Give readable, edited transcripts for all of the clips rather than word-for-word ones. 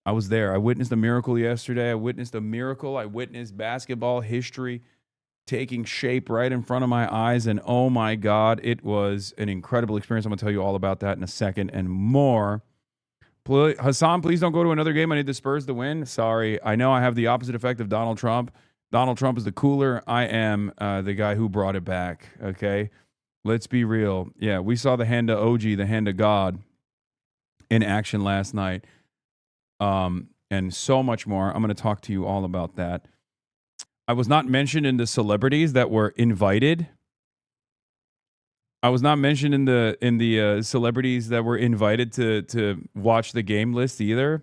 I was there. I witnessed a miracle yesterday. I witnessed a miracle. I witnessed basketball history taking shape right in front of my eyes. And oh my God, it was an incredible experience. I'm going to tell you all about that in a second and more. Hasan, please don't go to another game. I need the Spurs to win. Sorry. I know I have the opposite effect of Donald Trump. Donald Trump is the cooler. I am the guy who brought it back. Okay. Let's be real. Yeah, we saw the hand of OG, the hand of God in action last night. And so much more. I'm going to talk to you all about that. I was not mentioned in the celebrities that were invited. I was not mentioned in the celebrities that were invited to watch the game list either.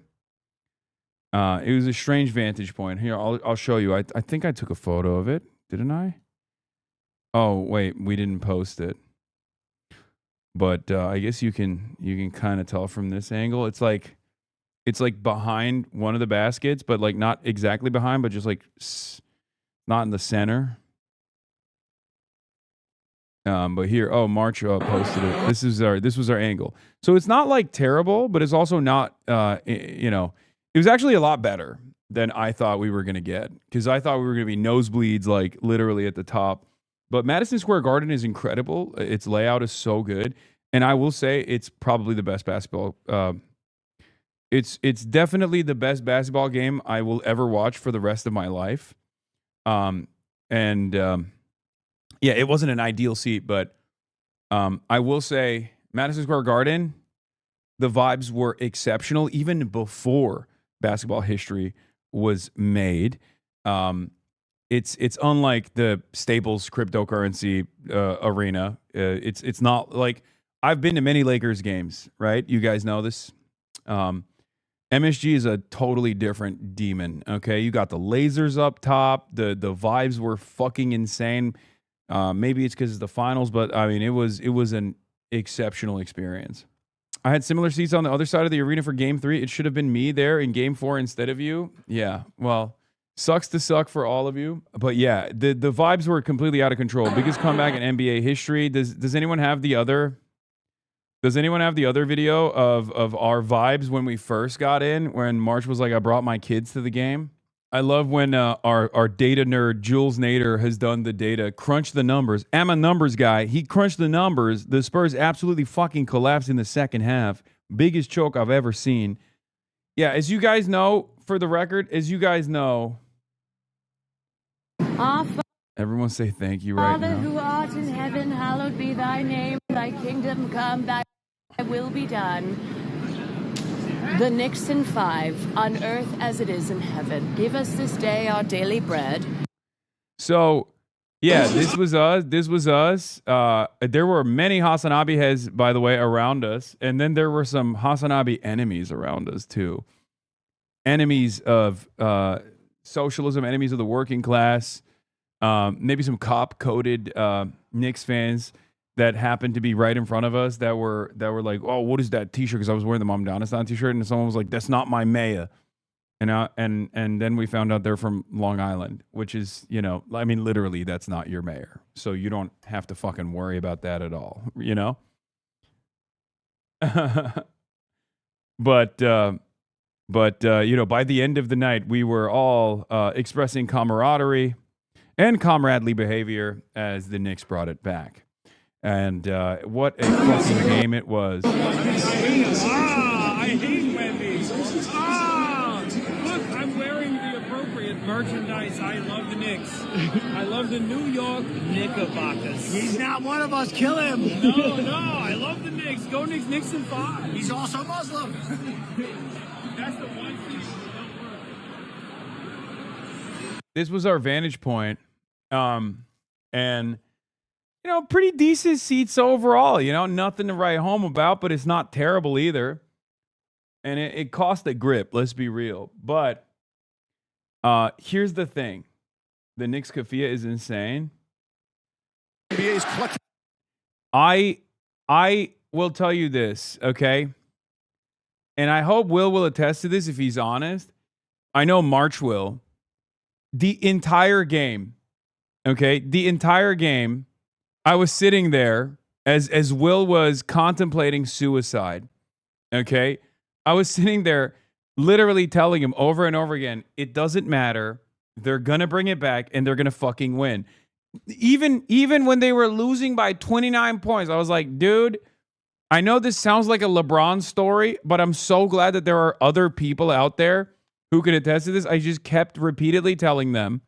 It was a strange vantage point. Here, I'll show you. I think I took a photo of it, didn't I? Oh wait, we didn't post it. But I guess you can kind of tell from this angle. It's like behind one of the baskets, but like not exactly behind, but just like not in the center. But here, Marge posted it. This was our angle. So it's not like terrible, but it's also not. It was actually a lot better than I thought we were gonna get, because I thought we were gonna be nosebleeds, like literally at the top. But Madison Square Garden is incredible. Its layout is so good, and I will say it's probably the best basketball. It's definitely the best basketball game I will ever watch for the rest of my life. Yeah, it wasn't an ideal seat, but I will say Madison Square Garden, the vibes were exceptional even before basketball history was made. It's unlike the Staples cryptocurrency arena. It's not like, I've been to many Lakers games, right? You guys know this. MSG is a totally different demon. Okay, you got the lasers up top. The vibes were fucking insane. Maybe it's because it's the finals, but I mean, it was an exceptional experience. I had similar seats on the other side of the arena for Game 3. It should have been me there in Game 4 instead of you. Yeah, well, sucks to suck for all of you, but yeah, the vibes were completely out of control. Biggest comeback in NBA history. Does anyone have the other? Does anyone have the other video of our vibes when we first got in, when Marge was like, I brought my kids to the game? I love when our data nerd, Jules Nader, has done the data, crunch the numbers. I'm a numbers guy. He crunched the numbers. The Spurs absolutely fucking collapsed in the second half. Biggest choke I've ever seen. Yeah, as you guys know, for the record, as you guys know, everyone say thank you right now. Father who art in heaven, hallowed be thy name. Thy kingdom come, thy will be done. The Knicks in 5, on earth as it is in heaven. Give us this day our daily bread. So, yeah, this was us. There were many Hasanabi heads, by the way, around us. And then there were some Hasanabi enemies around us, too. Enemies of socialism, enemies of the working class. Maybe some cop-coded Knicks fans that happened to be right in front of us that were like, oh, what is that t-shirt? Because I was wearing the Mom Donistan t-shirt, and someone was like, that's not my Maya. And then we found out they're from Long Island, which is, I mean, literally, that's not your mayor. So you don't have to fucking worry about that at all, But by the end of the night, we were all expressing camaraderie and comradely behavior as the Knicks brought it back. And what a fucking game it was. I hate Wendy's. Look, I'm wearing the appropriate merchandise. I love the Knicks. I love the New York Knickerbockers. He's not one of us. Kill him. No, I love the Knicks. Go Knicks, Knicks in 5. He's also Muslim. That's the one thing. This was our vantage point. And pretty decent seats overall, nothing to write home about, but it's not terrible either. And it cost a grip, let's be real. But here's the thing. The Knicks Kafia is insane. I will tell you this, okay? And I hope Will attest to this if he's honest. I know March will. The entire game, okay? The entire game, I was sitting there as Will was contemplating suicide, okay? I was sitting there literally telling him over and over again, it doesn't matter. They're going to bring it back and they're going to fucking win. Even when they were losing by 29 points, I was like, dude, I know this sounds like a LeBron story, but I'm so glad that there are other people out there who can attest to this. I just kept repeatedly telling them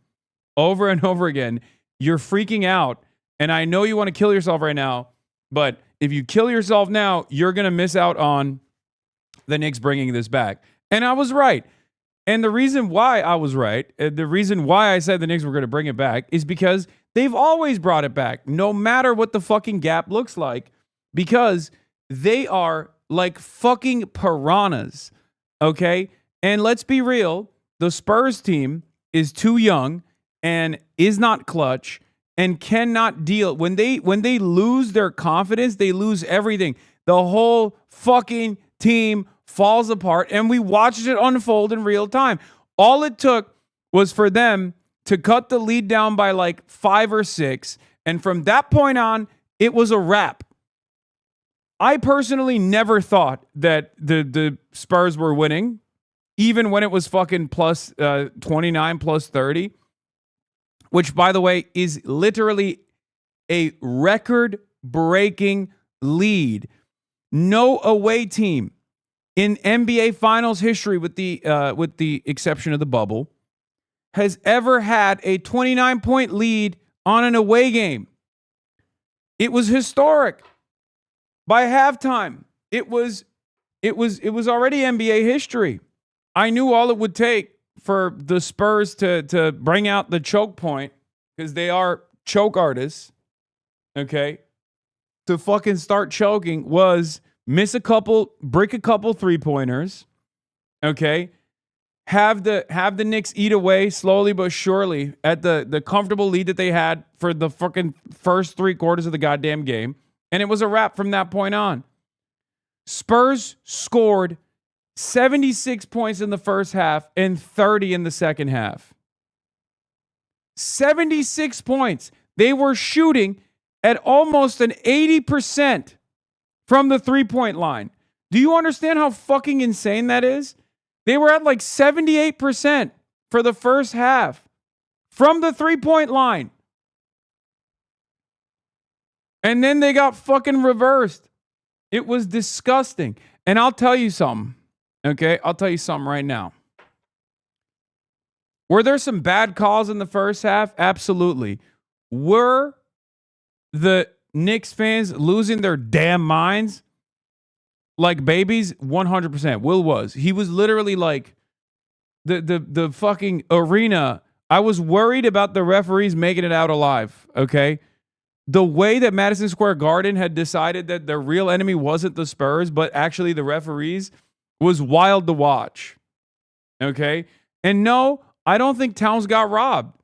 over and over again, you're freaking out. And I know you want to kill yourself right now, but if you kill yourself now, you're going to miss out on the Knicks bringing this back. And I was right. And the reason why I was right, the reason why I said the Knicks were going to bring it back is because they've always brought it back, no matter what the fucking gap looks like, because they are like fucking piranhas, okay? And let's be real, the Spurs team is too young and is not clutch and cannot deal. When they lose their confidence, they lose everything. The whole fucking team falls apart, and we watched it unfold in real time. All it took was for them to cut the lead down by like 5 or 6, and from that point on, it was a wrap. I personally never thought that the Spurs were winning, even when it was fucking plus 29, plus 30, which, by the way, is literally a record-breaking lead. No away team in NBA Finals history, with the exception of the bubble, has ever had a 29-point lead on an away game. It was historic. By halftime, it was already NBA history. I knew all it would take for the Spurs to bring out the choke point, because they are choke artists, okay, to fucking start choking, was brick a couple 3-pointers, okay, have the Knicks eat away slowly but surely at the comfortable lead that they had for the fucking first 3 quarters of the goddamn game, and it was a wrap from that point on. Spurs scored 76 points in the first half and 30 in the second half. 76 points. They were shooting at almost an 80% from the 3-point line. Do you understand how fucking insane that is? They were at like 78% for the first half from the 3-point line. And then they got fucking reversed. It was disgusting. And I'll tell you something, okay? I'll tell you something right now. Were there some bad calls in the first half? Absolutely. Were the Knicks fans losing their damn minds like babies? 100%. Will was. He was literally like the fucking arena. I was worried about the referees making it out alive, okay? The way that Madison Square Garden had decided that the real enemy wasn't the Spurs, but actually the referees, was wild to watch, okay? And no, I don't think Towns got robbed.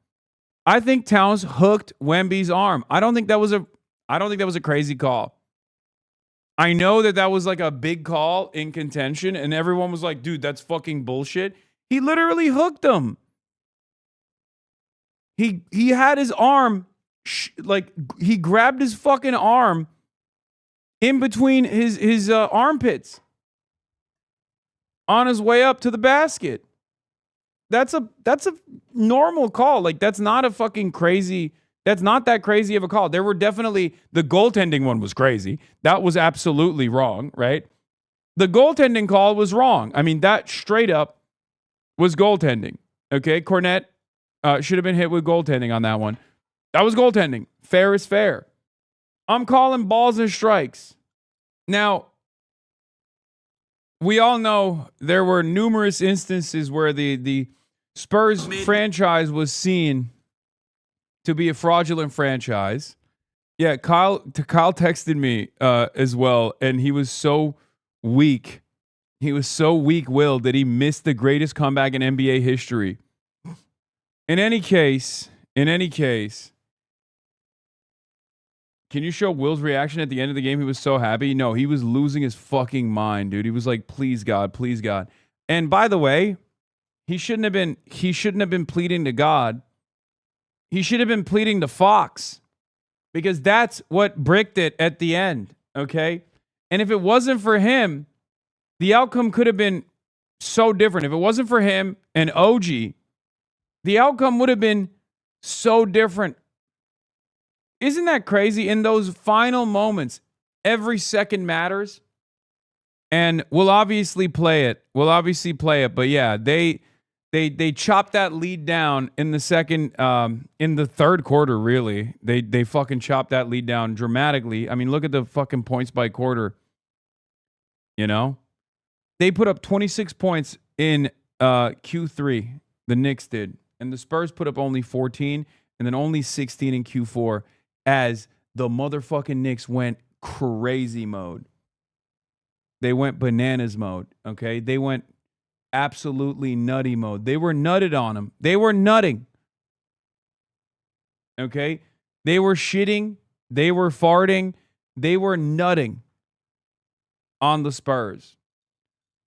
I think Towns hooked Wemby's arm. I don't think that was a crazy call. I know that was like a big call in contention, and everyone was like, dude, that's fucking bullshit. He literally hooked him. He had his arm, he grabbed his fucking arm in between his armpits on his way up to the basket. That's a normal call. Like, that's not a fucking crazy. That's not that crazy of a call. There were definitely, the goaltending one was crazy. That was absolutely wrong, right? The goaltending call was wrong. I mean, that straight up was goaltending. Okay, Cornette should have been hit with goaltending on that one. That was goaltending. Fair is fair. I'm calling balls and strikes. Now, we all know there were numerous instances where the Spurs franchise was seen to be a fraudulent franchise. Yeah, Kyle texted me as well, and he was so weak. He was so weak-willed that he missed the greatest comeback in NBA history. In any case, can you show Will's reaction at the end of the game? He was so happy. No, he was losing his fucking mind, dude. He was like, please God, please God. And by the way, he shouldn't have been pleading to God. He should have been pleading to Fox, because that's what bricked it at the end, okay? And if it wasn't for him, the outcome could have been so different. If it wasn't for him and OG, the outcome would have been so different. Isn't that crazy? In those final moments, every second matters. And we'll obviously play it. But yeah, they chopped that lead down in the third quarter, really. They fucking chopped that lead down dramatically. I mean, look at the fucking points by quarter. You know? They put up 26 points in Q3, the Knicks did. And the Spurs put up only 14 and then only 16 in Q4 as the motherfucking Knicks went crazy mode. They went bananas mode, okay? They went absolutely nutty mode. They were nutted on them. They were nutting. Okay? They were shitting. They were farting. They were nutting on the Spurs.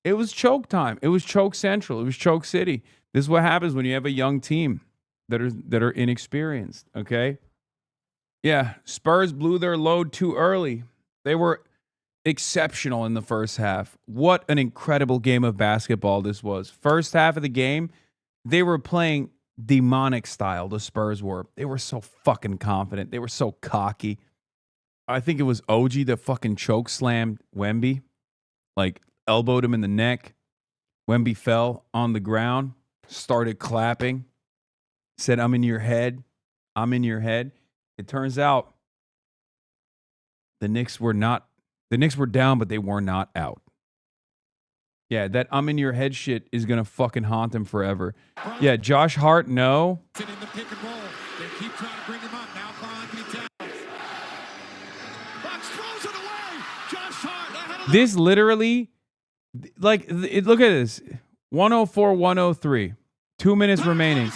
It was choke time. It was choke central. It was choke city. This is what happens when you have a young team that are inexperienced, okay? Yeah, Spurs blew their load too early. They were exceptional in the first half. What an incredible game of basketball this was. First half of the game, they were playing demonic style, the Spurs were. They were so fucking confident. They were so cocky. I think it was OG that fucking choke slammed Wemby. Like, elbowed him in the neck. Wemby fell on the ground, started clapping, said, "I'm in your head. I'm in your head." It turns out the Knicks were down, but they were not out. Yeah, that "I'm in your head" shit is going to fucking haunt them forever. Yeah, Josh Hart, no. In the pick and roll. They keep trying to bring him up. Now Carl-Anthony Towns. Bucks throws it away. Josh Hart ahead of This literally, like, look at this. 104-103. 2 minutes remaining.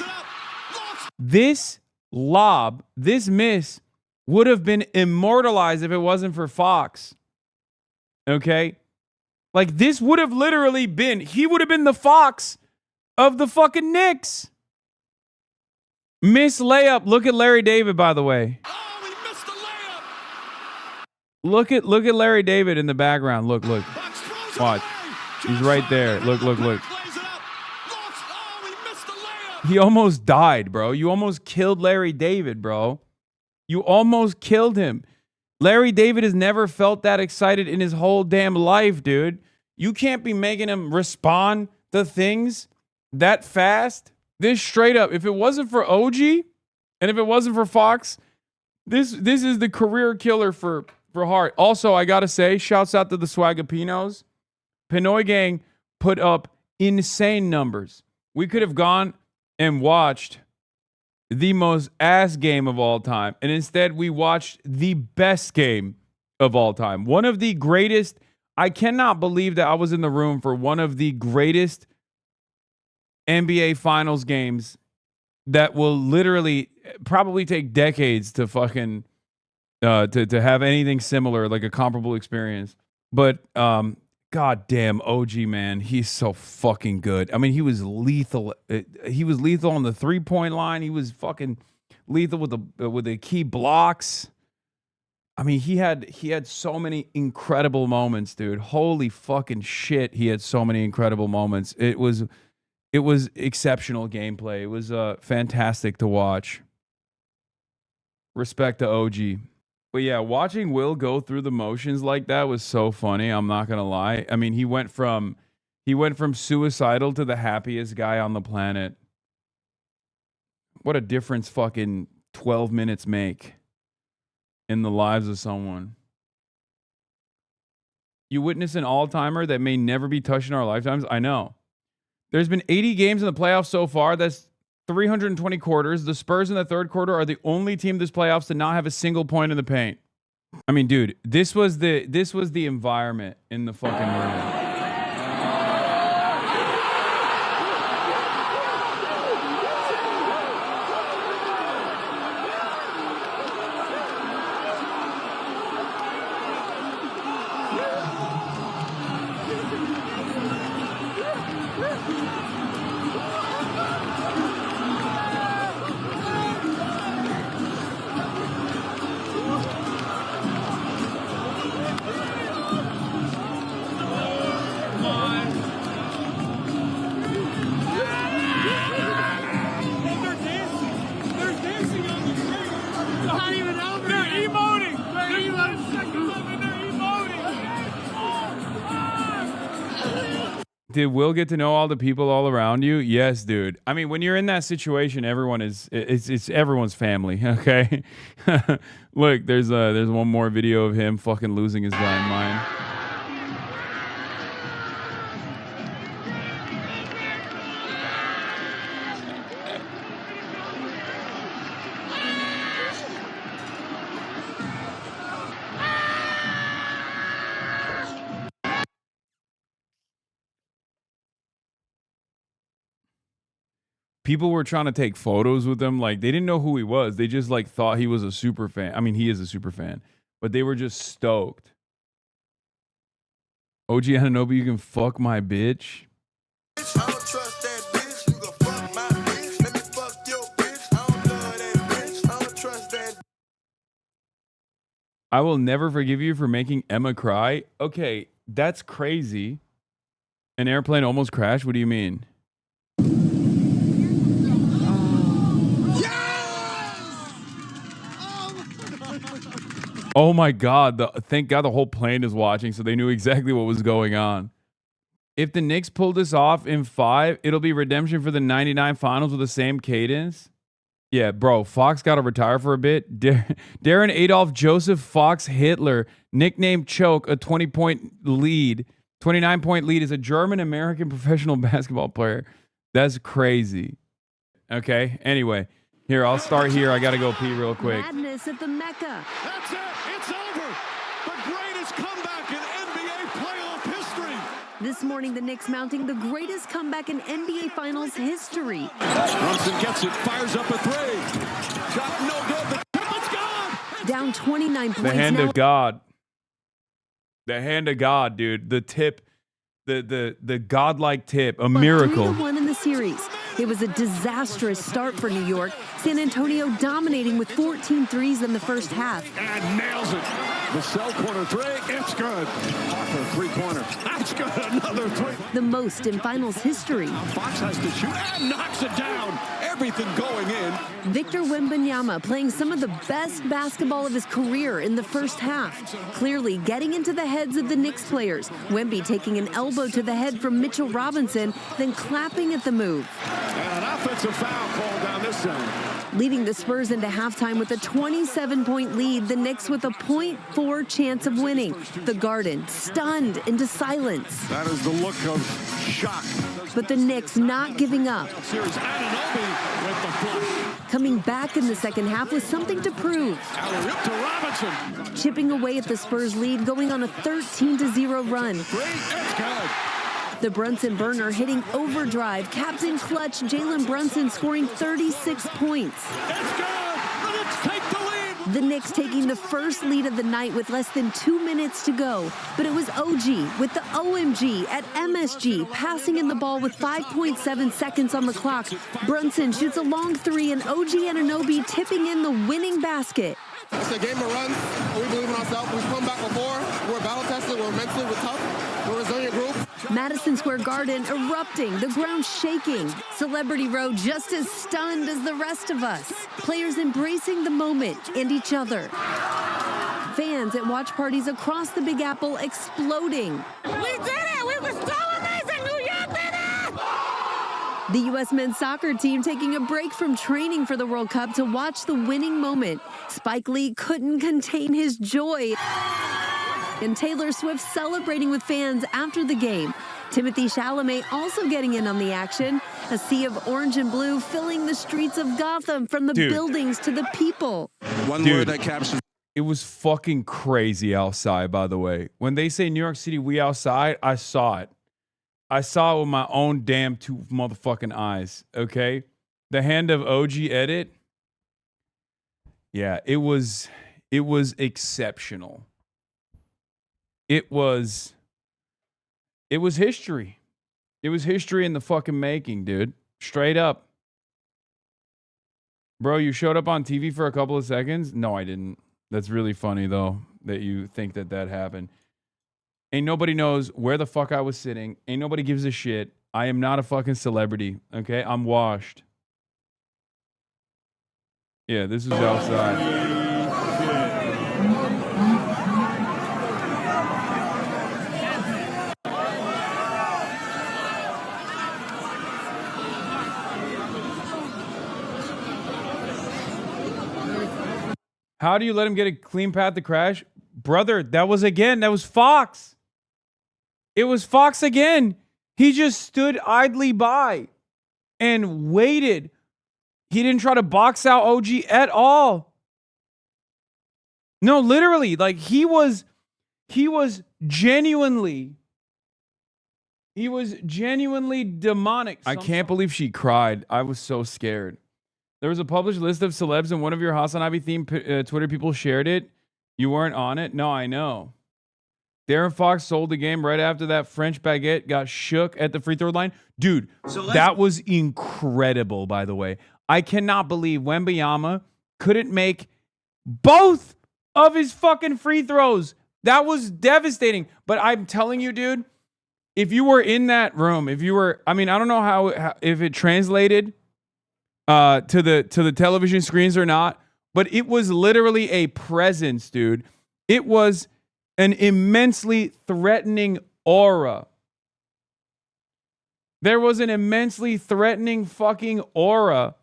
This lob, this miss, would have been immortalized if it wasn't for Fox. Okay? Like, this would have literally been, he would have been the Fox of the fucking Knicks. Miss layup. Look at Larry David, by the way. Oh, he missed the layup. Look at Larry David in the background. Look. Bucks throws it Watch. away. He's Josh right Hart there. Look. plays it up. Looks. Oh, he missed the layup. He almost died, bro. You almost killed Larry David, bro. You almost killed him. Larry David has never felt that excited in his whole damn life, dude. You can't be making him respond to things that fast. This straight up, if it wasn't for OG and if it wasn't for Fox, this is the career killer for Hart. Also, I got to say, shouts out to the Swagapinos. Pinoy Gang put up insane numbers. We could have gone and watched the most ass game of all time, and instead we watched the best game of all time. One of the greatest. I cannot believe that I was in the room for one of the greatest NBA Finals games that will literally probably take decades to fucking to have anything similar, like a comparable experience. But god damn, OG, man, he's so fucking good. I mean, he was lethal. He was lethal on the 3-point line. He was fucking lethal with the key blocks. I mean, he had so many incredible moments, dude. Holy fucking shit, he had so many incredible moments. It was exceptional gameplay. It was fantastic to watch. Respect to OG. But yeah, watching Will go through the motions like that was so funny. I'm not gonna lie. I mean, he went from suicidal to the happiest guy on the planet. What a difference fucking 12 minutes make in the lives of someone. You witness an all-timer that may never be touched in our lifetimes. I know. There's been 80 games in the playoffs so far. That's 320 quarters. The Spurs in the third quarter are the only team this playoffs to not have a single point in the paint. I mean, dude, this was the environment in the fucking room. Did Will get to know all the people all around you? Yes, dude. I mean, when you're in that situation, everyone is it's everyone's family. Okay. Look, there's one more video of him fucking losing his blind mind. People were trying to take photos with him. Like, they didn't know who he was. They just, like, thought he was a super fan. I mean, he is a super fan. But they were just stoked. OG Hasanabi, you can fuck my bitch. I don't trust that bitch. You gon' fuck my bitch. Let me fuck your bitch. I don't love that bitch. I don't trust that. I will never forgive you for making Emma cry. Okay, that's crazy. An airplane almost crashed? What do you mean? Oh my God. Thank God the whole plane is watching, so they knew exactly what was going on. If the Knicks pull this off in 5, it'll be redemption for the 99 finals with the same cadence. Yeah, bro, Fox got to retire for a bit. Darren Adolf Joseph Fox Hitler, nicknamed Choke, a 20-point lead. 29-point lead is a German-American professional basketball player. That's crazy. Okay, anyway. Here, I'll start here. I got to go pee real quick. Madness at the Mecca. That's it. It's over. The greatest comeback in NBA playoff history. This morning, the Knicks mounting the greatest comeback in NBA Finals history. Brunson gets it, fires up a three. Shot no good. The triple's gone. Down 29 points. The hand now. of God. The hand of God, dude. The tip. The godlike tip. A miracle. 3-1 in the series. It was a disastrous start for New York. San Antonio dominating with 14 threes in the first half. And nails it. The cell corner three. It's good. Parker, three-pointer. That's good. Another three. The most in finals history. Fox has to shoot and knocks it down. Everything going in. Victor Wembanyama playing some of the best basketball of his career in the first half. Clearly getting into the heads of the Knicks players. Wemby taking an elbow to the head from Mitchell Robinson, then clapping at the move. And an offensive foul called down this zone. Leading the Spurs into halftime with a 27-point lead, the Knicks with a .4 chance of winning. The Garden stunned into silence. That is the look of shock. But the Knicks not giving up. Series Hasanabi with the flush. Coming back in the second half with something to prove. Alley-oop to Robinson. Chipping away at the Spurs lead, going on a 13-0 run. Three, it's good. The Brunson burner hitting overdrive. Captain clutch Jalen Brunson scoring 36 points. It's good. The Knicks take the lead. The Knicks taking the first lead of the night with less than 2 minutes to go. But it was OG with the OMG at MSG, passing in the ball with 5.7 seconds on the clock. Brunson shoots a long three, and OG Anunoby tipping in the winning basket. It's a game of runs. We believe in ourselves. We've come back before. We're battle-tested. We're mentally tough. We're a resilient group. Madison Square Garden erupting, the ground shaking. Celebrity Row just as stunned as the rest of us. Players embracing the moment and each other. Fans at watch parties across the Big Apple exploding. We did it! We were so amazing! New York did it! The U.S. men's soccer team taking a break from training for the World Cup to watch the winning moment. Spike Lee couldn't contain his joy. And Taylor Swift celebrating with fans after the game. Timothée Chalamet also getting in on the action. A sea of orange and blue filling the streets of Gotham from the buildings to the people. One word that captures. It was fucking crazy outside, by the way. When they say New York City, we outside, I saw it. I saw it with my own damn two motherfucking eyes, okay? The hand of OG edit. Yeah, it was exceptional. It was history. It was history in the fucking making, dude. Straight up. Bro, you showed up on TV for a couple of seconds? No, I didn't. That's really funny, though, that you think that happened. Ain't nobody knows where the fuck I was sitting. Ain't nobody gives a shit. I am not a fucking celebrity, okay? I'm washed. Yeah, this is outside. How do you let him get a clean path to crash? Brother, that was Fox. It was Fox again. He just stood idly by and waited. He didn't try to box out OG at all. No, literally, like he was genuinely demonic. I can't believe she cried. I was so scared. There was a published list of celebs and one of your Hasanabi themed Twitter people shared it. You weren't on it? No, I know. Darren Fox sold the game right after that French baguette got shook at the free throw line. Dude, that was incredible, by the way. I cannot believe Wembanyama couldn't make both of his fucking free throws. That was devastating. But I'm telling you, dude, if you were in that room, I don't know how if it translated to the television screens or not, but it was literally a presence, dude. It was an immensely threatening aura. There was an immensely threatening fucking aura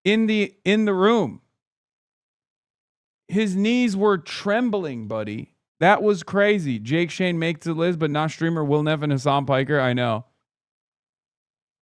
in the room. His knees were trembling, buddy. That was crazy. Jake Shane makes the list, but not streamer Will Neff and Hasan Piker. I know.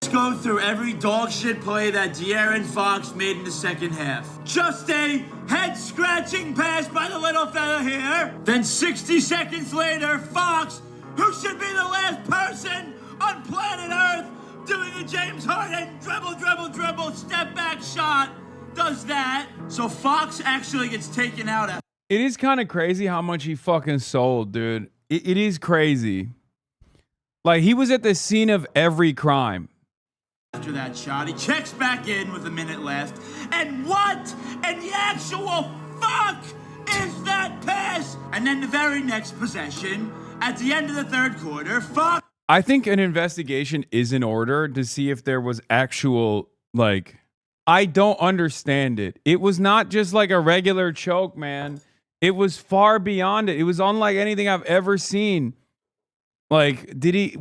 Let's go through every dog shit play that De'Aaron Fox made in the second half. Just a head-scratching pass by the little fella here. Then 60 seconds later, Fox, who should be the last person on planet Earth doing a James Harden dribble, step back shot, does that. So Fox actually gets taken out. It is kind of crazy how much he fucking sold, dude. It is crazy. Like, he was at the scene of every crime. After that shot, he checks back in with a minute left. And what in the actual fuck is that pass? And then the very next possession, at the end of the third quarter, Fox. I think an investigation is in order to see if there was actual, like, I don't understand it. It was not just like a regular choke, man. It was far beyond it. It was unlike anything I've ever seen. Like, did he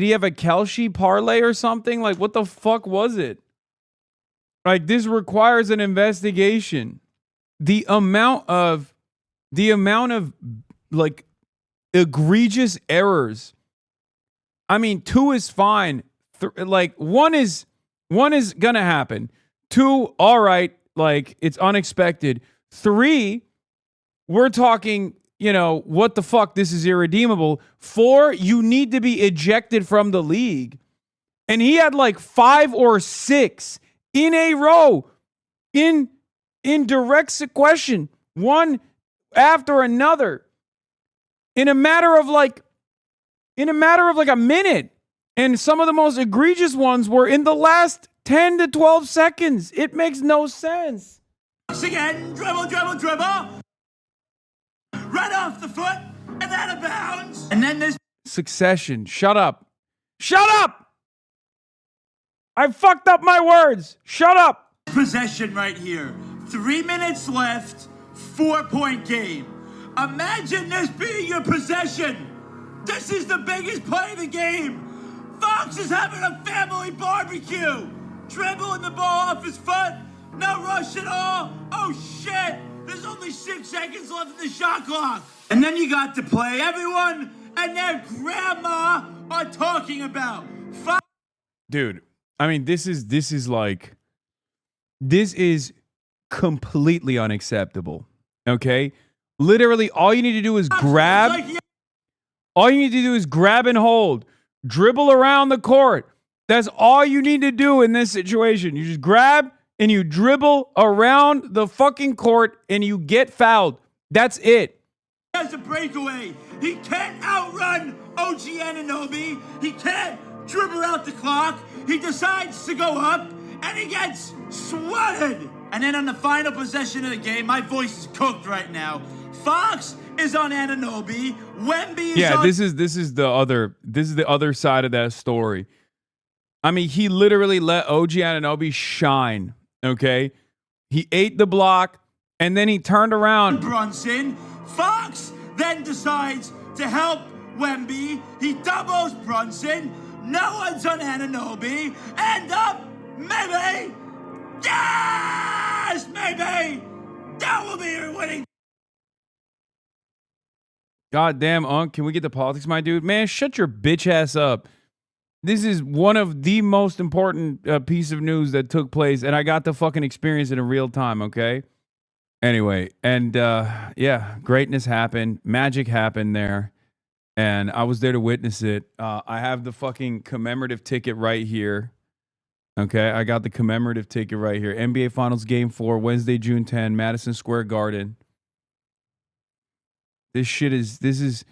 have a Kelce parlay or something? Like, what the fuck was it? Like, this requires an investigation. The amount of like egregious errors. I mean, 2 is fine. Like, one is gonna happen. 2, all right, like it's unexpected. 3, we're talking, what the fuck? This is irredeemable. 4, you need to be ejected from the league. And he had like 5 or 6 in a row in direct succession, one after another, in a matter of like a minute. And some of the most egregious ones were in the last 10 to 12 seconds. It makes no sense. Again, dribble. Right off the foot, and out of bounds. And then this succession. Shut up. I fucked up my words. Shut up. Possession right here. 3 minutes left, 4-point game. Imagine this being your possession. This is the biggest play of the game. Fox is having a family barbecue. Dribbling the ball off his foot. No rush at all. Oh, shit. There's only 6 seconds left in the shot clock. And then you got to play everyone and their grandma are talking about. Dude, I mean, this is completely unacceptable. Okay? Literally, all you need to do is grab. All you need to do is grab and hold. Dribble around the court. That's all you need to do in this situation. You just grab and you dribble around the fucking court and you get fouled. That's it. He has a breakaway. He can't outrun OG Anunoby. He can't dribble out the clock. He decides to go up and he gets swatted. And then on the final possession of the game, my voice is cooked right now. Fox is on Anunoby. Wemby is on... this is the other side of that story. I mean, he literally let OG Anunoby shine. Okay, he ate the block and then he turned around. Brunson. Fox then decides to help Wemby. He doubles Brunson. No one's on Anunoby. End up, maybe, yes, maybe, that will be your winning. God damn, Unc, can we get the politics, my dude? Man, shut your bitch ass up. This is one of the most important piece of news that took place, and I got to fucking experience it in real time, okay? Anyway, and yeah, greatness happened. Magic happened there, and I was there to witness it. I have the fucking commemorative ticket right here. Okay, I got the commemorative ticket right here. NBA Finals Game 4, Wednesday, June 10, Madison Square Garden. This is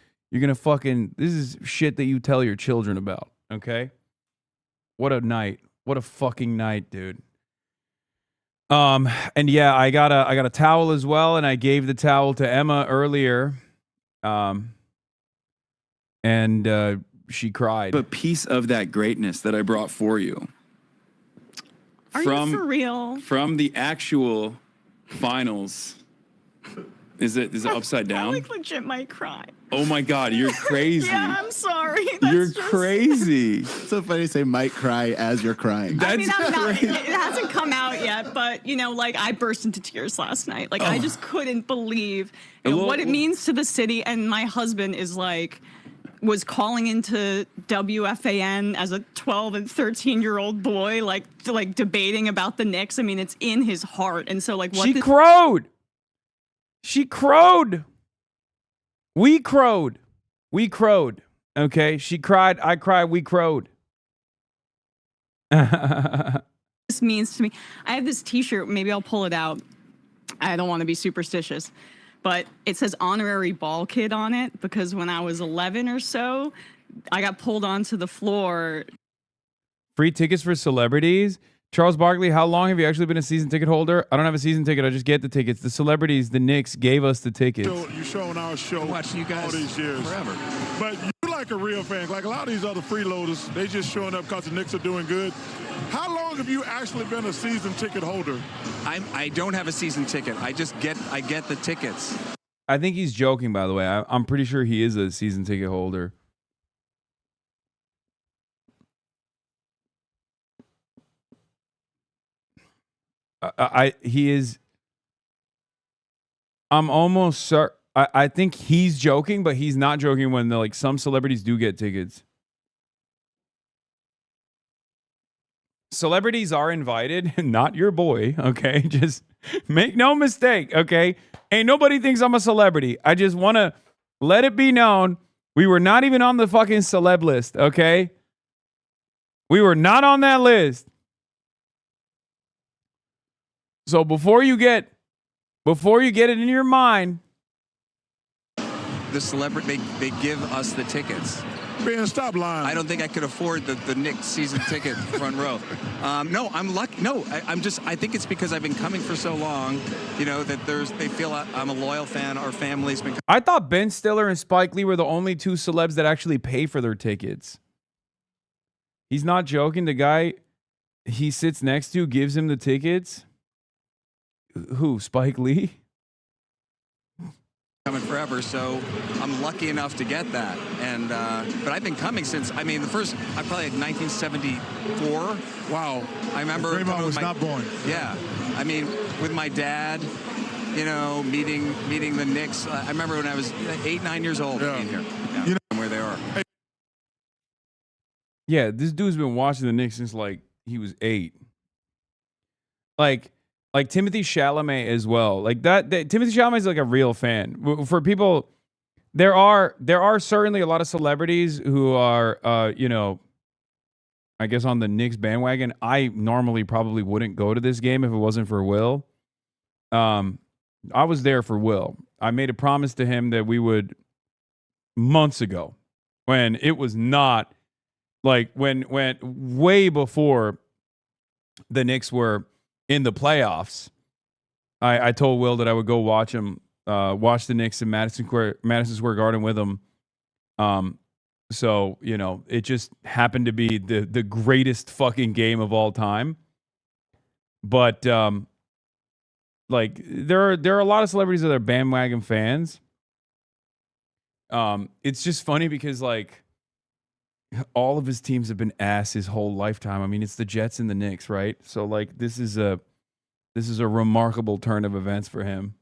shit that you tell your children about, okay? What a night. What a fucking night, dude. And yeah, I got a towel as well, and I gave the towel to Emma earlier. And she cried. A piece of that greatness that I brought for you. Are you for real? From the actual finals. Is it upside down? I legit might cry. Oh my God, you're crazy. Yeah, I'm sorry. You're crazy. It's so funny to say might cry as you're crying. I'm not. It hasn't come out yet, but I burst into tears last night. I just couldn't believe what it means to the city. And my husband was calling into WFAN as a 12 and 13-year-old boy, debating about the Knicks. I mean, it's in his heart. And so She crowed. She crowed. We crowed. We crowed. Okay? She cried. I cried. We crowed. This means to me. I have this t-shirt. Maybe I'll pull it out. I don't want to be superstitious. But it says honorary ball kid on it because when I was 11 or so, I got pulled onto the floor. Free tickets for celebrities? Charles Barkley, how long have you actually been a season ticket holder? I don't have a season ticket. I just get the tickets. The celebrities, the Knicks, gave us the tickets. You show on our show watching you guys all these years. Forever. But you like a real fan. Like a lot of these other freeloaders, they just showing up because the Knicks are doing good. How long have you actually been a season ticket holder? I don't have a season ticket. I get the tickets. I think he's joking, by the way. I'm pretty sure he is a season ticket holder. He is. I'm almost certain. I think he's joking, but he's not joking when some celebrities do get tickets. Celebrities are invited, not your boy, okay? Just make no mistake, okay? Ain't nobody thinks I'm a celebrity. I just want to let it be known we were not even on the fucking celeb list, okay? We were not on that list. So before you get it in your mind, The celebrity, they give us the tickets. Man, stop lying. I don't think I could afford the Knicks season ticket front row. No, I'm lucky. No, I think it's because I've been coming for so long, that they feel I'm a loyal fan. Our family's been. I thought Ben Stiller and Spike Lee were the only two celebs that actually pay for their tickets. He's not joking. The guy he sits next to gives him the tickets. Who? Spike Lee? Coming forever, so I'm lucky enough to get that. And but I've been coming since I probably had 1974. Wow. I remember Draymond was not born. Yeah, I mean with my dad, meeting the Knicks. I remember when I was 8, 9 years old being here. Yeah, where they are. Yeah, this dude's been watching the Knicks since he was 8. Like Timothy Chalamet as well. Timothy Chalamet is a real fan. For people, there are certainly a lot of celebrities who are, I guess on the Knicks bandwagon. I normally probably wouldn't go to this game if it wasn't for Will. I was there for Will. I made a promise to him that we would months ago when it was not when way before the Knicks were in the playoffs. I told Will that I would go watch the Knicks in Madison Square Garden with him. So, it just happened to be the greatest fucking game of all time. But there are a lot of celebrities that are bandwagon fans. It's just funny because all of his teams have been ass his whole lifetime. I mean, it's the Jets and the Knicks, right? So this is a remarkable turn of events for him.